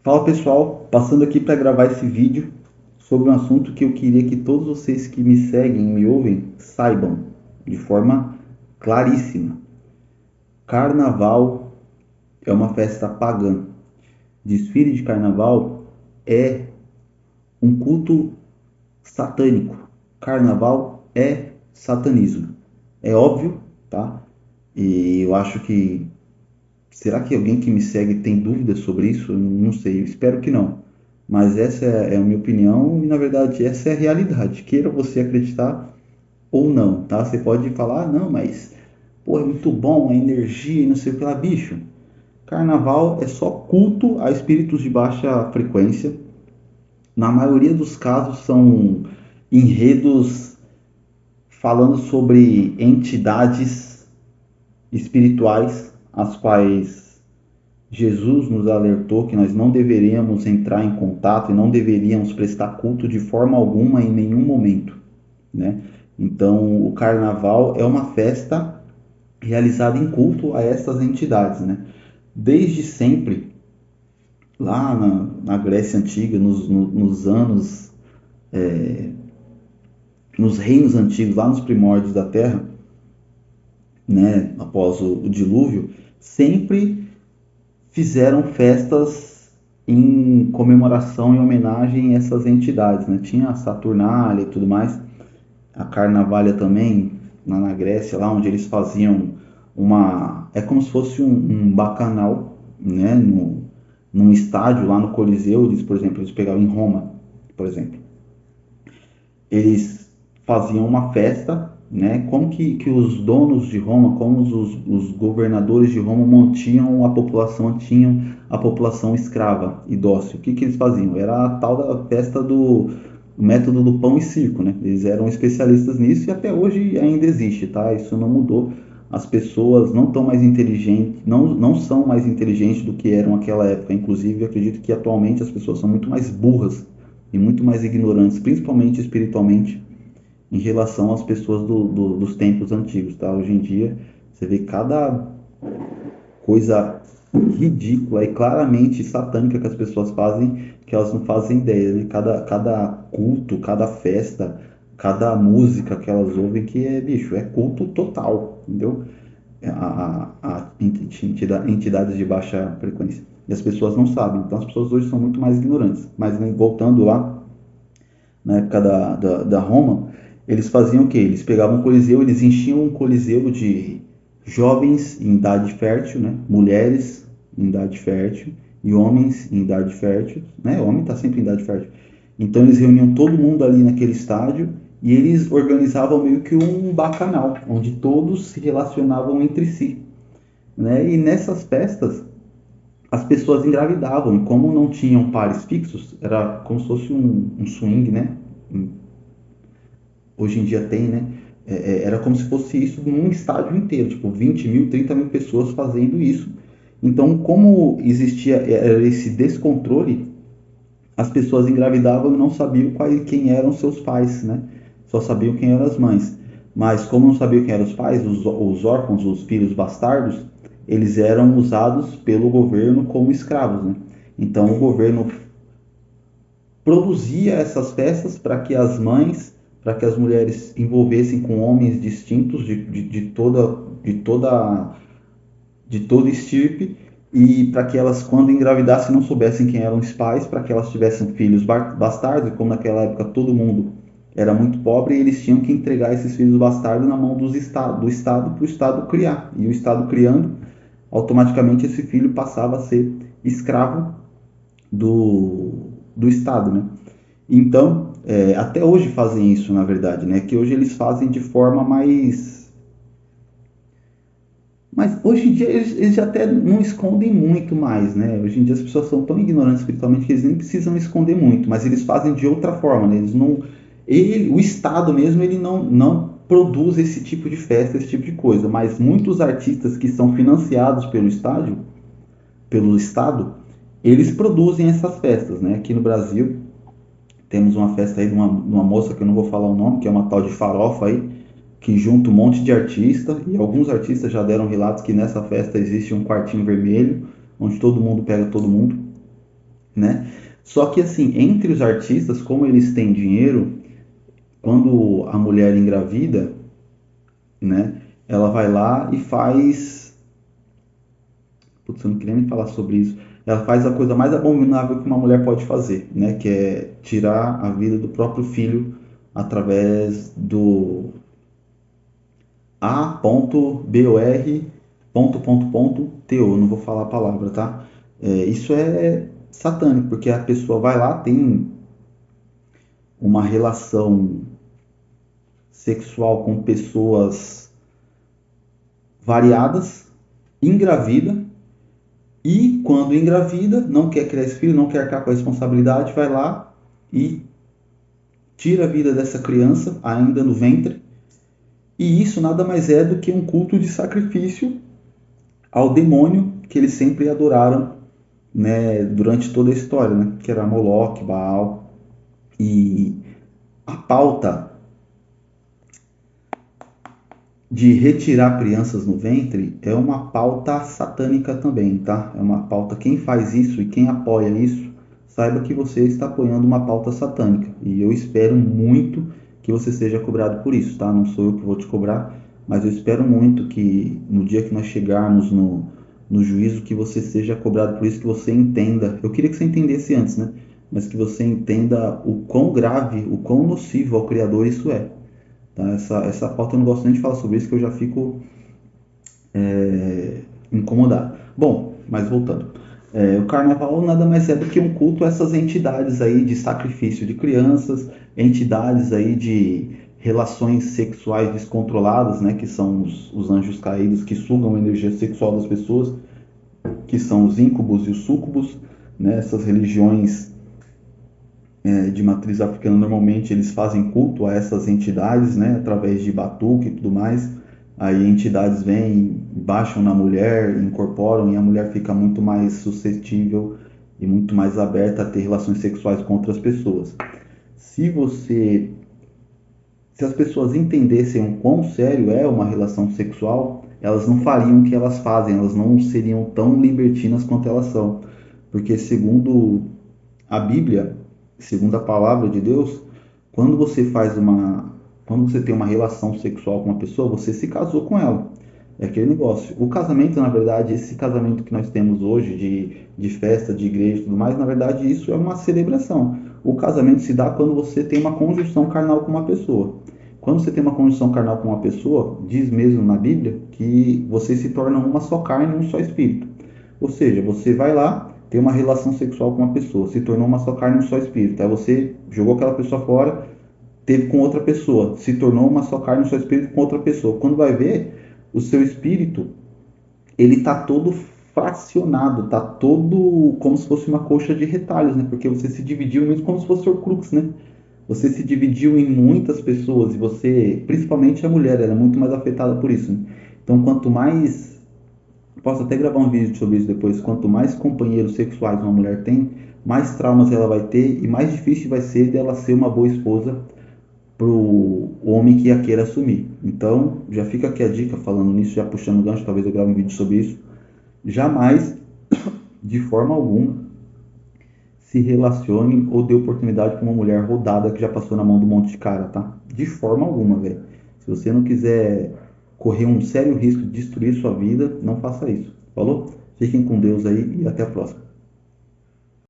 Fala pessoal, passando aqui para gravar esse vídeo sobre um assunto que eu queria que todos vocês que me seguem e me ouvem saibam de forma claríssima. Carnaval é uma festa pagã. Desfile de carnaval é um culto satânico. Carnaval é satanismo. É óbvio, tá? E eu acho que será que alguém que me segue tem dúvidas sobre isso? Eu não sei, eu espero que não. Mas essa é a minha opinião e, na verdade, essa é a realidade. Queira você acreditar ou não, tá? Você pode falar, ah, não, mas, pô, é muito bom a energia e não sei o que lá, bicho. Carnaval é só culto a espíritos de baixa frequência. Na maioria dos casos são enredos falando sobre entidades espirituais, as quais Jesus nos alertou que nós não deveríamos entrar em contato e não deveríamos prestar culto de forma alguma em nenhum momento, né? Então, o carnaval é uma festa realizada em culto a essas entidades, né? Desde sempre, lá na Grécia Antiga, nos anos, nos reinos antigos, lá nos primórdios da Terra, né, após o dilúvio, sempre fizeram festas em comemoração, em homenagem a essas entidades, né? Tinha a Saturnália e tudo mais, a Carnavalha também, na Grécia, lá onde eles faziam é como se fosse um bacanal, né? Num estádio lá no Coliseu, eles, por exemplo, eles pegavam em Roma, por exemplo, eles faziam uma festa, né? Como que os donos de Roma, como os governadores de Roma mantinham a população, tinham a população escrava e dócil. O que eles faziam? Era a tal da festa do método do pão e circo, né? Eles eram especialistas nisso e até hoje ainda existe, tá? Isso não mudou. As pessoas não estão mais inteligentes, não são mais inteligentes do que eram naquela época. Inclusive, eu acredito que atualmente as pessoas são muito mais burras e muito mais ignorantes, principalmente espiritualmente, em relação às pessoas dos tempos antigos, tá? Hoje em dia, você vê cada coisa ridícula e claramente satânica que as pessoas fazem, que elas não fazem ideia, né? Cada culto, cada festa, cada música que elas ouvem, que é, bicho, é culto total, entendeu? Entidades de baixa frequência. E as pessoas não sabem, então as pessoas hoje são muito mais ignorantes. Mas né, voltando lá, na época da Roma, eles faziam o quê? Eles pegavam um coliseu, eles enchiam um coliseu de jovens em idade fértil, né? Mulheres em idade fértil e homens em idade fértil, né? O homem está sempre em idade fértil. Então eles reuniam todo mundo ali naquele estádio e eles organizavam meio que um bacanal, onde todos se relacionavam entre si, né? E nessas festas as pessoas engravidavam e como não tinham pares fixos, era como se fosse um swing, né? Hoje em dia tem, né? Era como se fosse isso num estádio inteiro, tipo 20 mil, 30 mil pessoas fazendo isso. Então, como existia esse descontrole, as pessoas engravidavam e não sabiam quem eram seus pais, né? Só sabiam quem eram as mães. Mas como não sabiam quem eram os pais, os órfãos, os filhos bastardos, eles eram usados pelo governo como escravos, né? Então o governo produzia essas festas para que as mães, para que as mulheres envolvessem com homens distintos de toda estirpe e para que elas, quando engravidassem, não soubessem quem eram os pais, para que elas tivessem filhos bastardos, e como naquela época todo mundo era muito pobre, eles tinham que entregar esses filhos bastardos na mão do Estado para o Estado criar. E o Estado criando, automaticamente esse filho passava a ser escravo do Estado, né? Então, até hoje fazem isso, na verdade, né? Que hoje eles fazem de forma mais. Mas hoje em dia eles já até não escondem muito mais, né? Hoje em dia as pessoas são tão ignorantes espiritualmente que eles nem precisam esconder muito, mas eles fazem de outra forma, né? Eles não. O Estado mesmo, ele não produz esse tipo de festa, esse tipo de coisa, mas muitos artistas que são financiados pelo Estado, eles produzem essas festas, né? Aqui no Brasil, temos uma festa aí de uma moça que eu não vou falar o nome, que é uma tal de Farofa aí, que junta um monte de artista, e alguns artistas já deram relatos que nessa festa existe um quartinho vermelho, onde todo mundo pega todo mundo. né? Só que assim, entre os artistas, como eles têm dinheiro, quando a mulher engravida, né, ela vai lá e faz. Putz, eu não queria nem falar sobre isso. Ela faz a coisa mais abominável que uma mulher pode fazer, né, que é tirar a vida do próprio filho através do A.bor.to. Não vou falar a palavra, tá? Isso é satânico, porque a pessoa vai lá, tem uma relação sexual com pessoas variadas, engravida, e quando engravida, não quer criar esse filho, não quer arcar com a responsabilidade, vai lá e tira a vida dessa criança, ainda no ventre, e isso nada mais é do que um culto de sacrifício ao demônio que eles sempre adoraram, né, durante toda a história, né, que era Moloque, Baal. E a pauta de retirar crianças no ventre é uma pauta satânica também, tá? É uma pauta, quem faz isso e quem apoia isso, saiba que você está apoiando uma pauta satânica. E eu espero muito que você seja cobrado por isso, tá? Não sou eu que vou te cobrar, mas eu espero muito que no dia que nós chegarmos no juízo, que você seja cobrado por isso, que você entenda. Eu queria que você entendesse antes, né? Mas que você entenda o quão grave, o quão nocivo ao Criador isso é. Tá? Essa pauta eu não gosto nem de falar sobre isso, que eu já fico incomodado. Bom, mas voltando. O carnaval nada mais é do que um culto a essas entidades aí de sacrifício de crianças, entidades aí de relações sexuais descontroladas, né, que são os anjos caídos que sugam a energia sexual das pessoas, que são os íncubos e os súcubos, né, essas religiões de matriz africana, normalmente eles fazem culto a essas entidades, né, através de batuque e tudo mais. Aí entidades vêm, baixam na mulher, incorporam e a mulher fica muito mais suscetível e muito mais aberta a ter relações sexuais com outras pessoas. Se você, se as pessoas entendessem o quão sério é uma relação sexual, elas não fariam o que elas fazem, elas não seriam tão libertinas quanto elas são, porque segundo a Bíblia, segundo a palavra de Deus, quando você faz uma, quando você tem uma relação sexual com uma pessoa, você se casou com ela. É aquele negócio. O casamento, na verdade, esse casamento que nós temos hoje de festa, de igreja e tudo mais, na verdade, isso é uma celebração. O casamento se dá quando você tem uma conjunção carnal com uma pessoa. Quando você tem uma conjunção carnal com uma pessoa, diz mesmo na Bíblia que vocês se tornam uma só carne, um só espírito. Ou seja, você vai lá, tem uma relação sexual com uma pessoa, se tornou uma só carne, um só espírito. Aí você jogou aquela pessoa fora, teve com outra pessoa, se tornou uma só carne, um só espírito com outra pessoa. Quando vai ver, o seu espírito, ele tá todo fracionado, tá todo como se fosse uma coxa de retalhos, né? Porque você se dividiu mesmo como se fosse Horcrux, né? Você se dividiu em muitas pessoas e você, principalmente a mulher, ela é muito mais afetada por isso, né? Então, quanto mais, posso até gravar um vídeo sobre isso depois, quanto mais companheiros sexuais uma mulher tem, mais traumas ela vai ter e mais difícil vai ser dela ser uma boa esposa pro homem que a queira assumir. Então, já fica aqui a dica, falando nisso, já puxando o gancho, talvez eu grave um vídeo sobre isso. Jamais, de forma alguma, se relacione ou dê oportunidade para uma mulher rodada que já passou na mão do monte de cara, tá? De forma alguma, velho. Se você não quiser correr um sério risco de destruir sua vida, não faça isso. Falou? Fiquem com Deus aí e até a próxima.